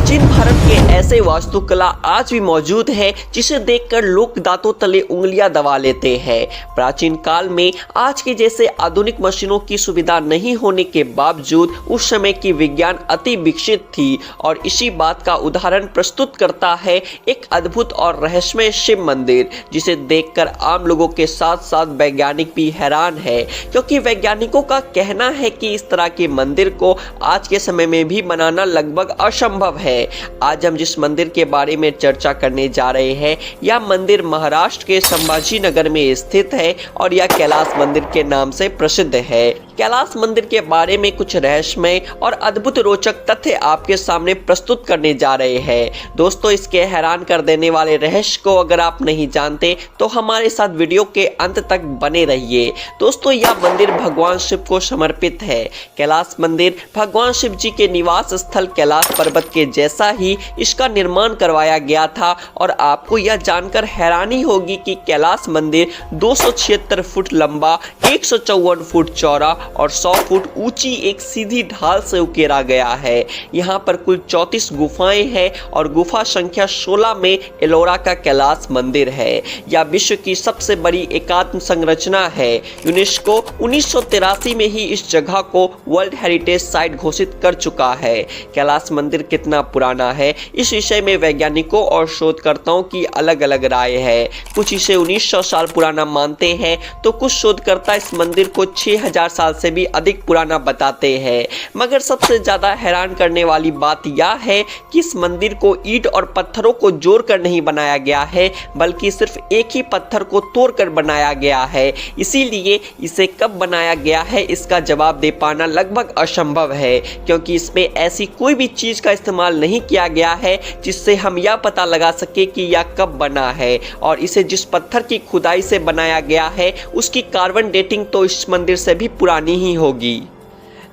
प्राचीन भारत के ऐसे वास्तुकला आज भी मौजूद है जिसे देखकर लोग दांतों तले उंगलियां दबा लेते हैं। प्राचीन काल में आज के जैसे आधुनिक मशीनों की सुविधा नहीं होने के बावजूद उस समय की विज्ञान अति विकसित थी और इसी बात का उदाहरण प्रस्तुत करता है एक अद्भुत और रहस्यमय शिव मंदिर, जिसे देखकर आम लोगों के साथ साथ वैज्ञानिक भी हैरान है, क्योंकि वैज्ञानिकों का कहना है कि इस तरह के मंदिर को आज के समय में भी बनाना लगभग असंभव है। आज हम जिस मंदिर के बारे में चर्चा करने जा रहे हैं, यह मंदिर महाराष्ट्र के संभाजी नगर में स्थित है और यह कैलाश मंदिर के नाम से प्रसिद्ध है। कैलाश मंदिर के बारे में कुछ रहस्यमय और अद्भुत रोचक तथ्य आपके सामने प्रस्तुत करने जा रहे हैं। दोस्तों, इसके हैरान कर देने वाले रहस्य को अगर आप नहीं जानते तो हमारे साथ वीडियो के अंत तक बने रहिए। दोस्तों, यह मंदिर भगवान शिव को समर्पित है। कैलाश मंदिर भगवान शिव जी के निवास स्थल कैलाश पर्वत के जैसा ही इसका निर्माण करवाया गया था और आपको यह जानकर हैरानी होगी कि कैलाश मंदिर 276 फुट लंबा, 154 फुट चौड़ा और 100 फुट ऊंची एक सीधी ढाल से उकेरा गया है। यहाँ पर कुल 34 गुफाएं हैं और गुफा संख्या 16 में एलोरा का कैलाश मंदिर है। यह विश्व की सबसे बड़ी एकात्म संरचना है। यूनेस्को 1983 में ही इस जगह को वर्ल्ड हेरिटेज साइट घोषित कर चुका है। कैलाश मंदिर कितना पुराना है, इस विषय में वैज्ञानिकों और शोधकर्ताओं की अलग अलग राय है। कुछ इसे 1900 साल पुराना मानते हैं तो कुछ शोधकर्ता इस मंदिर को 6000 साल से भी अधिक पुराना बताते हैं। मगर सबसे ज्यादा हैरान करने वाली बात यह है कि इस मंदिर को ईंट और पत्थरों को जोड़कर नहीं बनाया गया है, बल्कि सिर्फ एक ही पत्थर को तोड़कर बनाया गया है। इसीलिए इसे कब बनाया गया है इसका जवाब दे पाना लगभग असंभव है, क्योंकि इसमें ऐसी कोई भी चीज का इस्तेमाल नहीं किया गया है जिससे हम यह पता लगा सके कि यह कब बना है। और इसे जिस पत्थर की खुदाई से बनाया गया है उसकी कार्बन डेटिंग तो इस मंदिर से भी पुरानी ही होगी।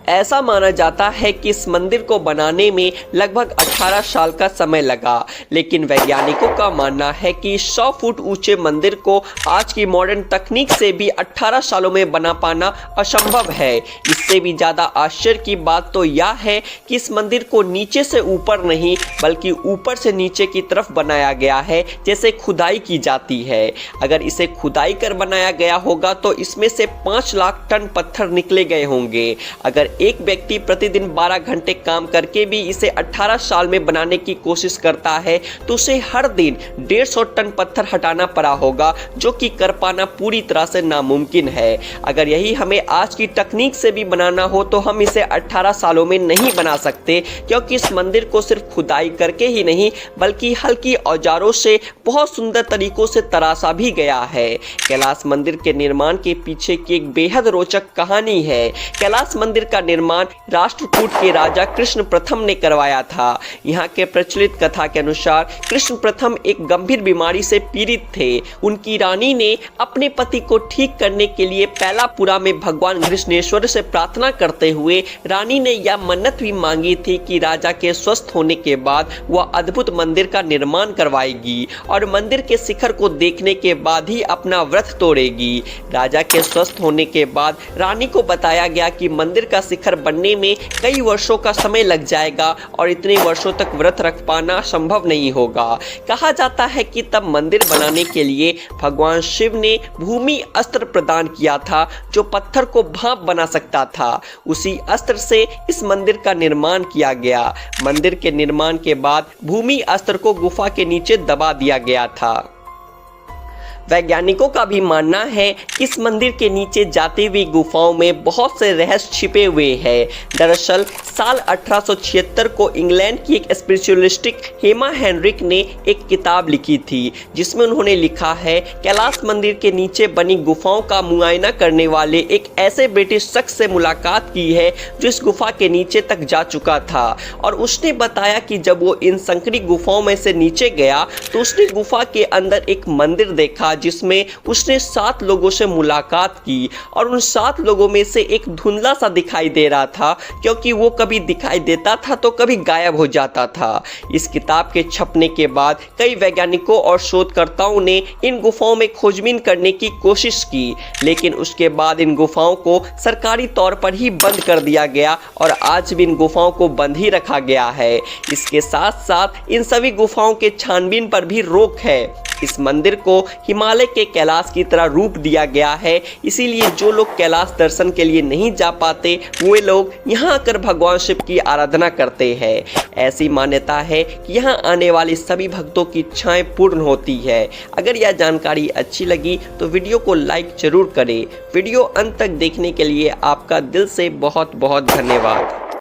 ऐसा माना जाता है कि इस मंदिर को बनाने में लगभग 18 साल का समय लगा, लेकिन वैज्ञानिकों का मानना है कि 100 फुट ऊंचे मंदिर को आज की मॉडर्न तकनीक से भी 18 सालों में बना पाना असंभव है। इससे भी ज़्यादा आश्चर्य की बात तो यह है कि इस मंदिर को नीचे से ऊपर नहीं बल्कि ऊपर से नीचे की तरफ बनाया गया है, जैसे खुदाई की जाती है। अगर इसे खुदाई कर बनाया गया होगा तो इसमें से 5 लाख टन पत्थर निकले गए होंगे। अगर एक व्यक्ति प्रतिदिन 12 घंटे काम करके भी इसे 18 साल में बनाने की कोशिश करता है तो उसे हर दिन 150 टन पत्थर हटाना पड़ा होगा, जो कि कर पाना पूरी तरह से नामुमकिन है। अगर यही हमें आज की तकनीक से भी बनाना हो तो हम इसे 18 सालों में नहीं बना सकते, क्योंकि इस मंदिर को सिर्फ खुदाई करके ही नहीं बल्कि हल्की औजारों से बहुत सुंदर तरीकों से तराशा भी गया है। कैलाश मंदिर के निर्माण के पीछे की एक बेहद रोचक कहानी है। कैलाश मंदिर का निर्माण राष्ट्रकूट के राजा कृष्ण प्रथम ने करवाया था। यहाँ के प्रचलित कथा के अनुसार कृष्ण प्रथम एक गंभीर बीमारी से पीड़ित थे। उनकी रानी ने अपने पति को ठीक करने के लिए पैलापुरा में भगवान कृष्णेश्वर से प्रार्थना करते हुए रानी ने यह मन्नत भी मांगी थी कि राजा के स्वस्थ होने के बाद वह अद्भुत मंदिर का निर्माण करवाएगी और मंदिर के शिखर को देखने के बाद ही अपना व्रत तोड़ेगी। राजा के स्वस्थ होने के बाद रानी को बताया गया कि मंदिर का शिखर बनने में कई वर्षों का समय लग जाएगा और इतने वर्षों तक व्रत रख पाना संभव नहीं होगा। कहा जाता है कि तब मंदिर बनाने के लिए भगवान शिव ने भूमि अस्त्र प्रदान किया था, जो पत्थर को भाप बना सकता था। उसी अस्त्र से इस मंदिर का निर्माण किया गया। मंदिर के निर्माण के बाद भूमि अस्त्र को गुफा के नीचे दबा दिया गया था। वैज्ञानिकों का भी मानना है कि इस मंदिर के नीचे जाती हुई गुफाओं में बहुत से रहस्य छिपे हुए हैं। दरअसल साल 1876 को इंग्लैंड की एक स्पिरिचुअलिस्टिक हेमा हेनरिक ने एक किताब लिखी थी, जिसमें उन्होंने लिखा है कैलाश मंदिर के नीचे बनी गुफाओं का मुआयना करने वाले एक ऐसे ब्रिटिश शख्स से मुलाकात की है जो इस गुफा के नीचे तक जा चुका था, और उसने बताया कि जब वो इन संकरी गुफाओं में से नीचे गया तो उसने गुफा के अंदर एक मंदिर देखा जिसमें उसने 7 लोगों से मुलाकात की और उन 7 लोगों में से एक धुंधला सा दिखाई दे रहा था, क्योंकि वो कभी दिखाई देता था तो कभी गायब हो जाता था। इस किताब के छपने के बाद कई वैज्ञानिकों और शोधकर्ताओं ने इन गुफाओं में खोजबीन करने की कोशिश की, लेकिन उसके बाद इन गुफाओं को सरकारी तौर पर ही बंद कर दिया गया और आज भी इन गुफाओं को बंद ही रखा गया है। इसके साथ साथ इन सभी गुफाओं के छानबीन पर भी रोक है। इस मंदिर को हिमालय के कैलाश की तरह रूप दिया गया है, इसीलिए जो लोग कैलाश दर्शन के लिए नहीं जा पाते वे लोग यहाँ आकर भगवान शिव की आराधना करते हैं। ऐसी मान्यता है कि यहाँ आने वाले सभी भक्तों की इच्छाएं पूर्ण होती है। अगर यह जानकारी अच्छी लगी तो वीडियो को लाइक जरूर करें। वीडियो अंत तक देखने के लिए आपका दिल से बहुत बहुत धन्यवाद।